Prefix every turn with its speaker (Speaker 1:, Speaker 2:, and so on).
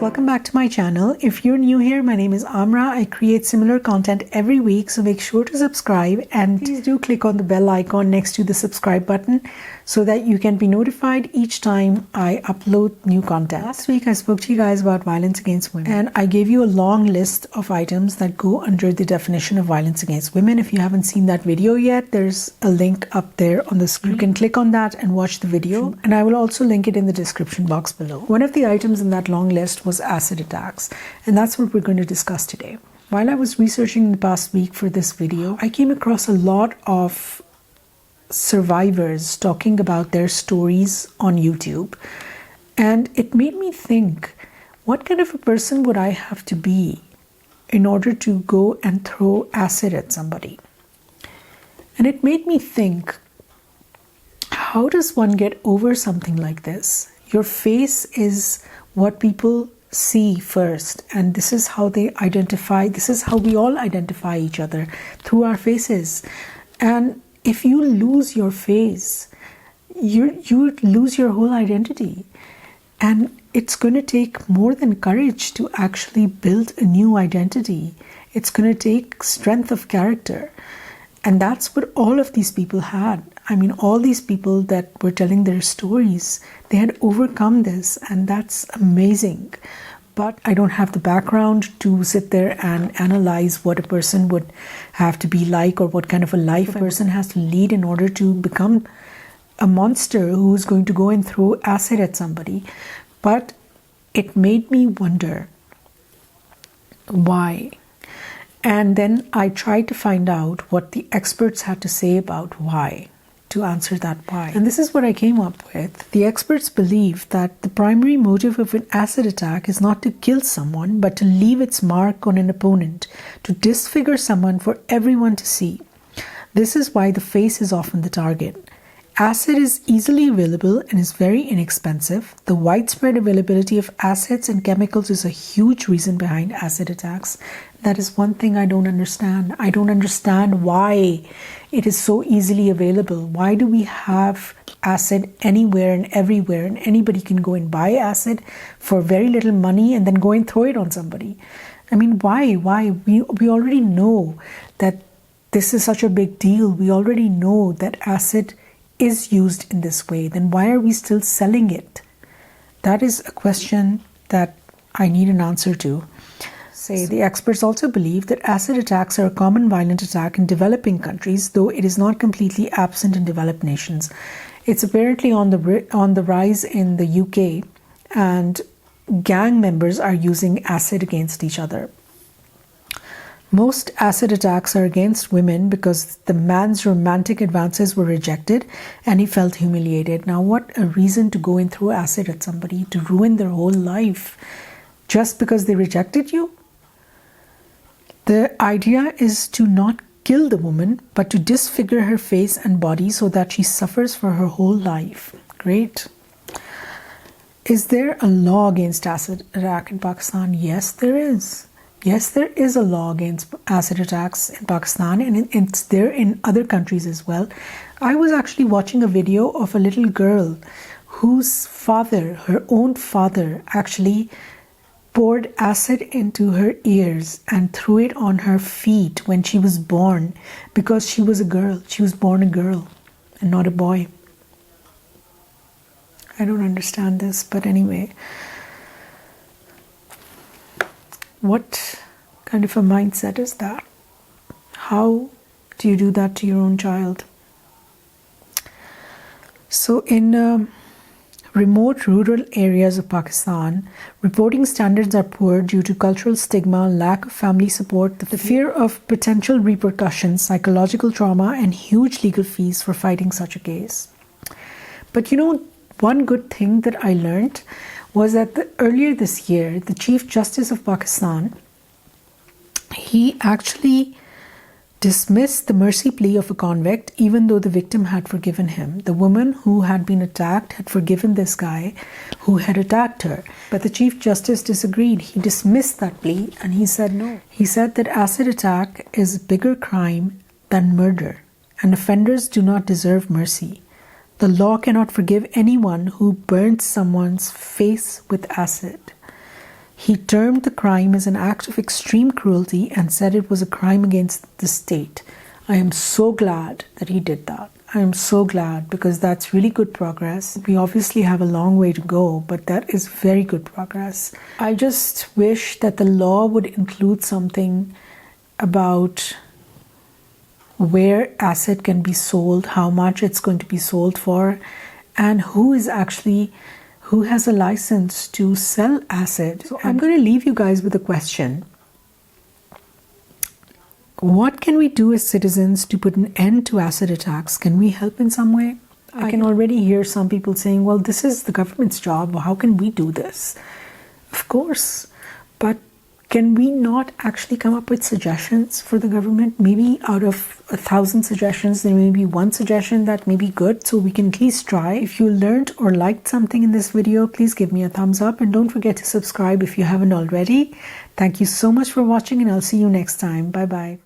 Speaker 1: welcome back to my channel. If you're new here, my name is Amra. I create similar content every week, so make sure to subscribe and please do click on the bell icon next to the subscribe button so that you can be notified each time I upload new content. Last week I spoke to you guys about violence against women and I gave you a long list of items that go under the definition of violence against women. If you haven't seen that video yet, there's a link up there on the screen. You can click on that and watch the video, and I will also link it in the description box below. One of the items in that long list was acid attacks, and that's what we're going to discuss today. While I was researching the past week for this video, I came across a lot of survivors talking about their stories on YouTube, and it made me think, what kind of a person would I have to be in order to go and throw acid at somebody? And it made me think, how does one get over something like this? Your face is what people see first, and this is how they identify, this is how we all identify each other, through our faces. And if you lose your face, you lose your whole identity. And it's going to take more than courage to actually build a new identity. It's going to take strength of character. And that's what all of these people had. I mean, all these people that were telling their stories, they had overcome this, and that's amazing. But I don't have the background to sit there and analyze what a person would have to be like or what kind of a life a person has to lead in order to become a monster who's going to go and throw acid at somebody. But it made me wonder why. And then I tried to find out what the experts had to say about why, to answer that why. And this is what I came up with. The experts believe that the primary motive of an acid attack is not to kill someone, but to leave its mark on an opponent, to disfigure someone for everyone to see. This is why the face is often the target. Acid is easily available and is very inexpensive. The widespread availability of acids and chemicals is a huge reason behind acid attacks. That is one thing I don't understand. I don't understand why it is so easily available. Why do we have acid anywhere and everywhere, and anybody can go and buy acid for very little money and then go and throw it on somebody? I mean, why? We already know that this is such a big deal. We already know that acid is used in this way. Then why are we still selling it? That is a question that I need an answer to. The experts also believe that acid attacks are a common violent attack in developing countries, though it is not completely absent in developed nations. It's apparently on the rise in the UK, and gang members are using acid against each other. Most acid attacks are against women because the man's romantic advances were rejected and he felt humiliated. Now, what a reason to go and throw acid at somebody, to ruin their whole life just because they rejected you? The idea is to not kill the woman, but to disfigure her face and body so that she suffers for her whole life. Great. Is there a law against acid attack in Pakistan? Yes, there is. Yes, there is a law against acid attacks in Pakistan, and it's there in other countries as well. I was actually watching a video of a little girl whose father, her own father, actually poured acid into her ears and threw it on her feet when she was born because she was a girl. She was born a girl and not a boy. I don't understand this, but anyway. What kind of a mindset is that? How do you do that to your own child? So in remote rural areas of Pakistan, reporting standards are poor due to cultural stigma, lack of family support, the fear of potential repercussions, psychological trauma, and huge legal fees for fighting such a case. But you know, one good thing that I learned was that earlier this year, the Chief Justice of Pakistan, he actually dismissed the mercy plea of a convict, even though the victim had forgiven him. The woman who had been attacked had forgiven this guy who had attacked her. But the Chief Justice disagreed. He dismissed that plea and he said no. He said that acid attack is a bigger crime than murder, and offenders do not deserve mercy. The law cannot forgive anyone who burns someone's face with acid. He termed the crime as an act of extreme cruelty and said it was a crime against the state. I am so glad that he did that. I am so glad, because that's really good progress. We obviously have a long way to go, but that is very good progress. I just wish that the law would include something about where asset can be sold, how much it's going to be sold for, and who has a license to sell acid. So I'm going to leave you guys with a question. What can we do as citizens to put an end to acid attacks? Can we help in some way? I can already hear some people saying, well, this is the government's job. How can we do this? Of course, but can we not actually come up with suggestions for the government? Maybe out of 1,000 suggestions, there may be one suggestion that may be good, so we can at least try. If you learned or liked something in this video, please give me a thumbs up and don't forget to subscribe if you haven't already. Thank you so much for watching, and I'll see you next time. Bye-bye.